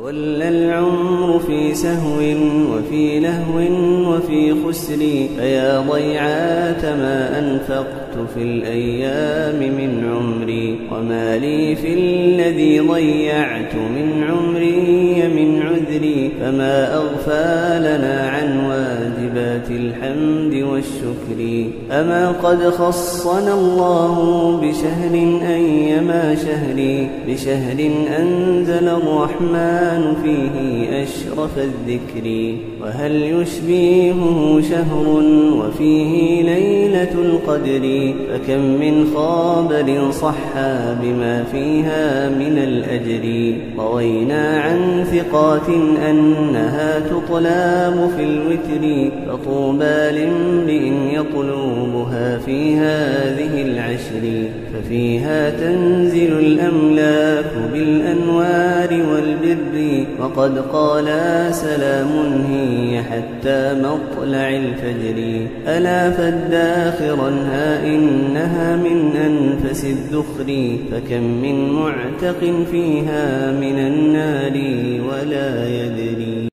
ولى العمر في سهو وفي لهو وفي خسر، فيا ضيعات ما أنفقت في الأيام من عمري، وما لي في الذي ضيعت من عمري من عذري، فما أغفى لنا عن واجبات الحمد والشكر. أما قد خصنا الله بشهر أيما شهر، بشهر أنزل الرحمن فيه أشرف الذكر، وهل يشبيهه شهر وفيه ليلة القدر، فكم من خابر صحى بما فيها من الأجر. روينا عن ثقات أنها تطلاب في الوتر، فطوبى لامرئ يطلبها في هذه العشر، ففيها تنزل الأملاك بالأنوار والبر، وقد قال سلام هي حتى مطلع الفجر. ألا فاداخرنها إنها من أنفس الذخر، فكم من معتق فيها من النار ولا يدري.